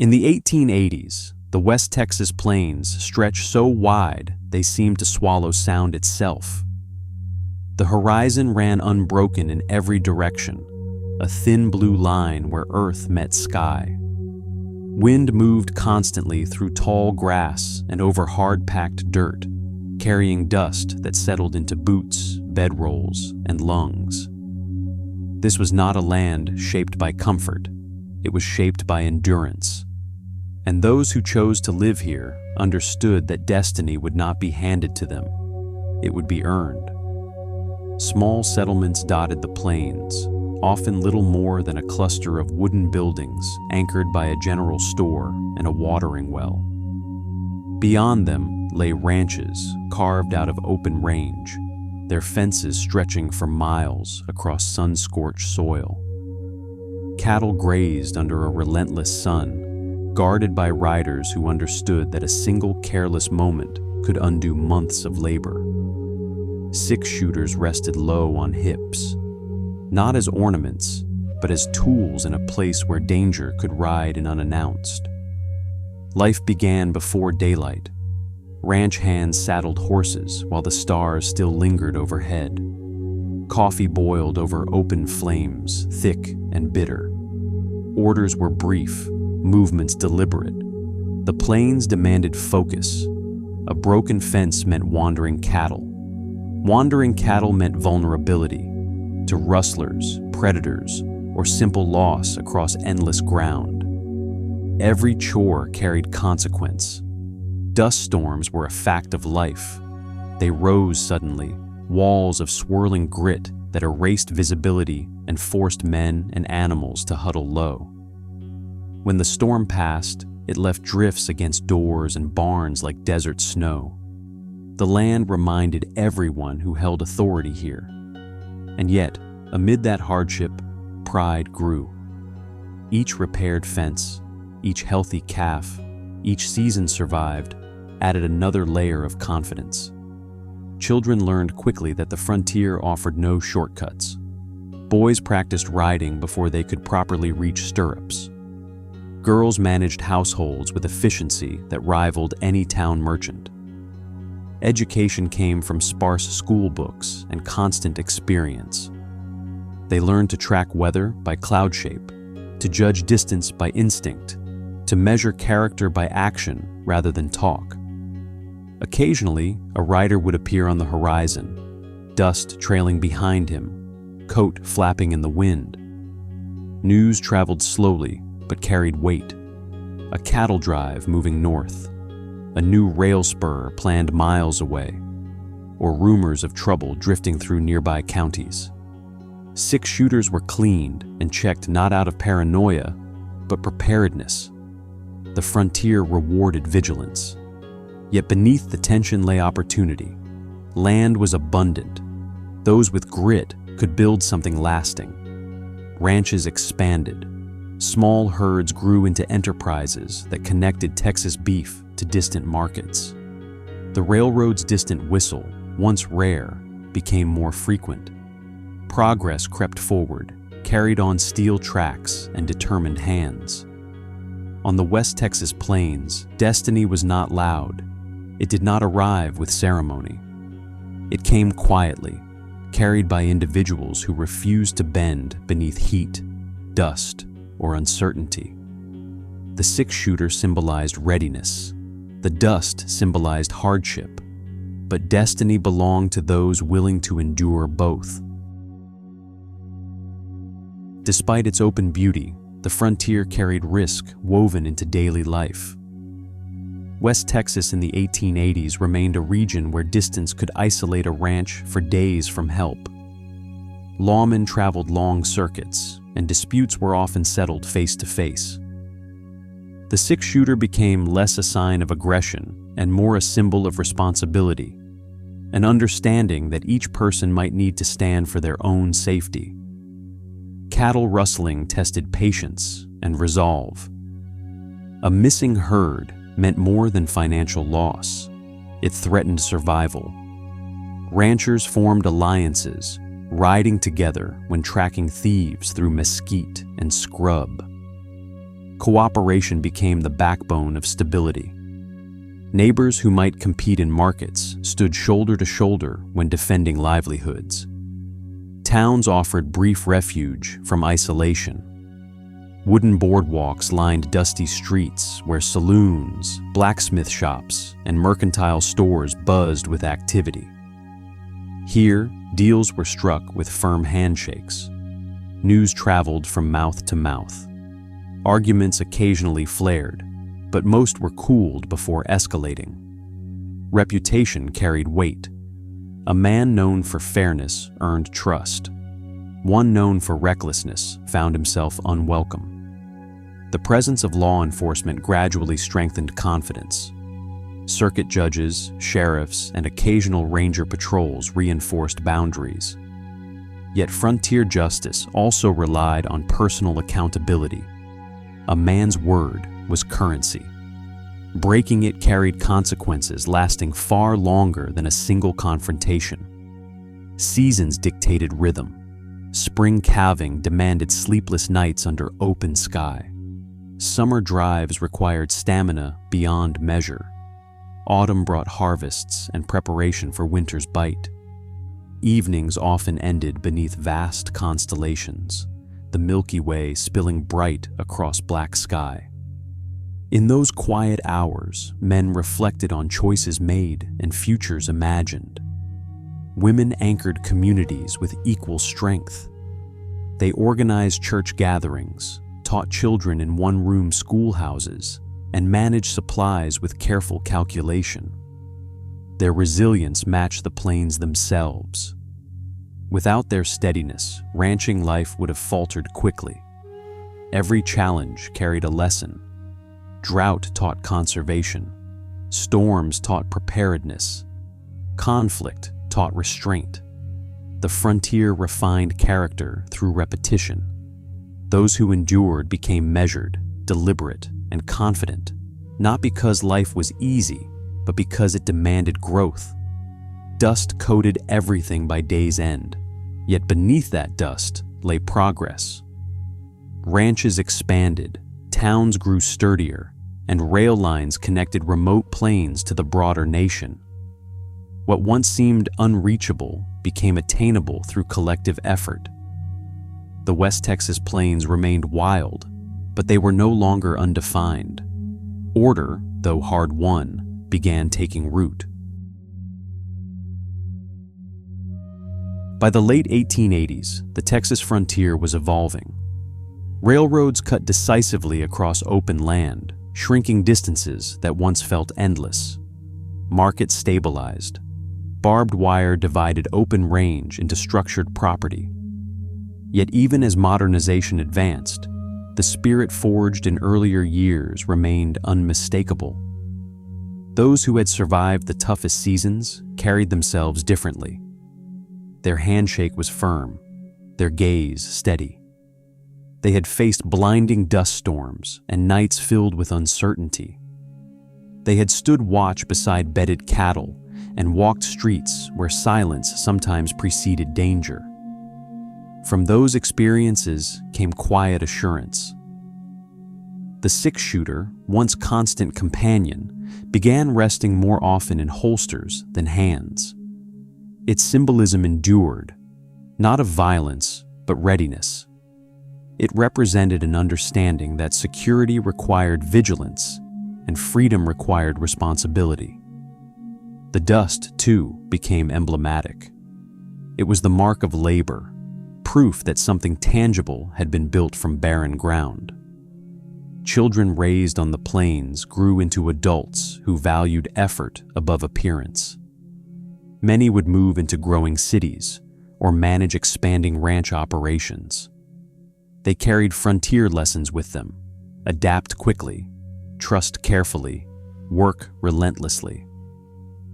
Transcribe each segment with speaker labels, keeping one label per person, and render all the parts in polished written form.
Speaker 1: In the 1880s, the West Texas plains stretched so wide they seemed to swallow sound itself. The horizon ran unbroken in every direction, a thin blue line where earth met sky. Wind moved constantly through tall grass and over hard-packed dirt, carrying dust that settled into boots, bedrolls, and lungs. This was not a land shaped by comfort. It was shaped by endurance. And those who chose to live here understood that destiny would not be handed to them. It would be earned. Small settlements dotted the plains, often little more than a cluster of wooden buildings anchored by a general store and a watering well. Beyond them lay ranches carved out of open range, their fences stretching for miles across sun-scorched soil. Cattle grazed under a relentless sun, guarded by riders who understood that a single careless moment could undo months of labor. Six-shooters rested low on hips, not as ornaments, but as tools in a place where danger could ride in unannounced. Life began before daylight. Ranch hands saddled horses while the stars still lingered overhead. Coffee boiled over open flames, thick and bitter. Orders were brief, movements deliberate. The plains demanded focus. A broken fence meant wandering cattle. Wandering cattle meant vulnerability to rustlers, predators, or simple loss across endless ground. Every chore carried consequence. Dust storms were a fact of life. They rose suddenly, walls of swirling grit that erased visibility and forced men and animals to huddle low. When the storm passed, it left drifts against doors and barns like desert snow. The land reminded everyone who held authority here. And yet, amid that hardship, pride grew. Each repaired fence, each healthy calf, each season survived, added another layer of confidence. Children learned quickly that the frontier offered no shortcuts. Boys practiced riding before they could properly reach stirrups. Girls managed households with efficiency that rivaled any town merchant. Education came from sparse school books and constant experience. They learned to track weather by cloud shape, to judge distance by instinct, to measure character by action rather than talk. Occasionally, a rider would appear on the horizon, dust trailing behind him, coat flapping in the wind. News traveled slowly but carried weight. A cattle drive moving north, a new rail spur planned miles away, or rumors of trouble drifting through nearby counties. Six-shooters were cleaned and checked not out of paranoia, but preparedness. The frontier rewarded vigilance. Yet beneath the tension lay opportunity. Land was abundant. Those with grit could build something lasting. Ranches expanded. Small herds grew into enterprises that connected Texas beef to distant markets. The railroad's distant whistle, once rare, became more frequent. Progress crept forward, carried on steel tracks and determined hands. On the West Texas plains, destiny was not loud. It did not arrive with ceremony. It came quietly, carried by individuals who refused to bend beneath heat, dust, or uncertainty. The six-shooter symbolized readiness. The dust symbolized hardship. But destiny belonged to those willing to endure both. Despite its open beauty, the frontier carried risk woven into daily life. West Texas in the 1880s remained a region where distance could isolate a ranch for days from help. Lawmen traveled long circuits, and disputes were often settled face to face. The six-shooter became less a sign of aggression and more a symbol of responsibility, an understanding that each person might need to stand for their own safety. Cattle rustling tested patience and resolve. A missing herd meant more than financial loss. It threatened survival. Ranchers formed alliances, riding together when tracking thieves through mesquite and scrub. cooperation became the backbone of stability. Neighbors who might compete in markets stood shoulder to shoulder when defending livelihoods. Towns offered brief refuge from isolation. Wooden boardwalks lined dusty streets where saloons, blacksmith shops, and mercantile stores buzzed with activity. Here, deals were struck with firm handshakes. News traveled from mouth to mouth. Arguments occasionally flared, but most were cooled before escalating. Reputation carried weight. A man known for fairness earned trust. One known for recklessness found himself unwelcome. The presence of law enforcement gradually strengthened confidence. Circuit judges, sheriffs, and occasional ranger patrols reinforced boundaries. Yet frontier justice also relied on personal accountability. A man's word was currency. Breaking it carried consequences lasting far longer than a single confrontation. Seasons dictated rhythm. Spring calving demanded sleepless nights under open sky. Summer drives required stamina beyond measure. Autumn brought harvests and preparation for winter's bite. Evenings often ended beneath vast constellations, the Milky Way spilling bright across black sky. In those quiet hours, men reflected on choices made and futures imagined. Women anchored communities with equal strength. They organized church gatherings, taught children in one-room schoolhouses, and managed supplies with careful calculation. Their resilience matched the plains themselves. Without their steadiness, ranching life would have faltered quickly. Every challenge carried a lesson. Drought taught conservation. Storms taught preparedness. Conflict taught restraint. The frontier refined character through repetition. Those who endured became measured, deliberate, and confident, not because life was easy, but because it demanded growth. Dust coated everything by day's end, yet beneath that dust lay progress. Ranches expanded, towns grew sturdier, and rail lines connected remote plains to the broader nation. What once seemed unreachable became attainable through collective effort. The West Texas plains remained wild, but they were no longer undefined. Order, though hard-won, began taking root. By the late 1880s, the Texas frontier was evolving. Railroads cut decisively across open land, shrinking distances that once felt endless. Markets stabilized. Barbed wire divided open range into structured property. Yet even as modernization advanced, the spirit forged in earlier years remained unmistakable. Those who had survived the toughest seasons carried themselves differently. Their handshake was firm, their gaze steady. They had faced blinding dust storms and nights filled with uncertainty. They had stood watch beside bedded cattle and walked streets where silence sometimes preceded danger. From those experiences came quiet assurance. The six-shooter, once constant companion, began resting more often in holsters than hands. Its symbolism endured, not of violence, but readiness. It represented an understanding that security required vigilance and freedom required responsibility. The dust, too, became emblematic. It was the mark of labor, proof that something tangible had been built from barren ground. Children raised on the plains grew into adults who valued effort above appearance. Many would move into growing cities or manage expanding ranch operations. They carried frontier lessons with them: adapt quickly, trust carefully, work relentlessly.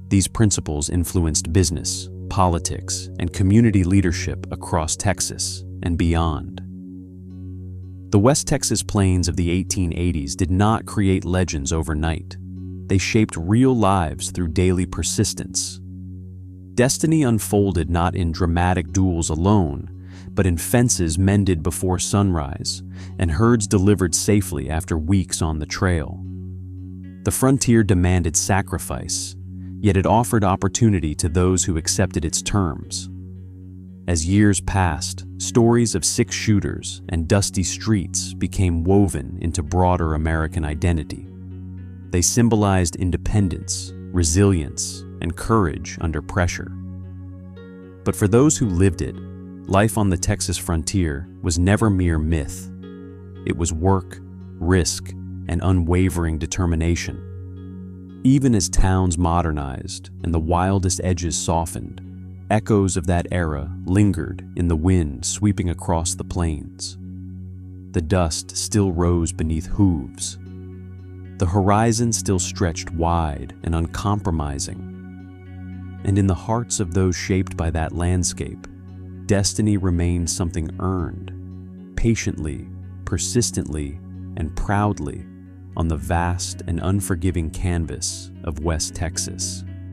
Speaker 1: These principles influenced business, politics, and community leadership across Texas and beyond. The West Texas plains of the 1880s did not create legends overnight. They shaped real lives through daily persistence. Destiny unfolded not in dramatic duels alone, but in fences mended before sunrise, and herds delivered safely after weeks on the trail. The frontier demanded sacrifice, yet it offered opportunity to those who accepted its terms. As years passed, stories of six-shooters and dusty streets became woven into broader American identity. They symbolized independence, resilience, and courage under pressure. But for those who lived it, life on the Texas frontier was never mere myth. It was work, risk, and unwavering determination. Even as towns modernized and the wildest edges softened, echoes of that era lingered in the wind sweeping across the plains. The dust still rose beneath hooves. The horizon still stretched wide and uncompromising. And in the hearts of those shaped by that landscape, destiny remained something earned, patiently, persistently, and proudly on the vast and unforgiving canvas of West Texas.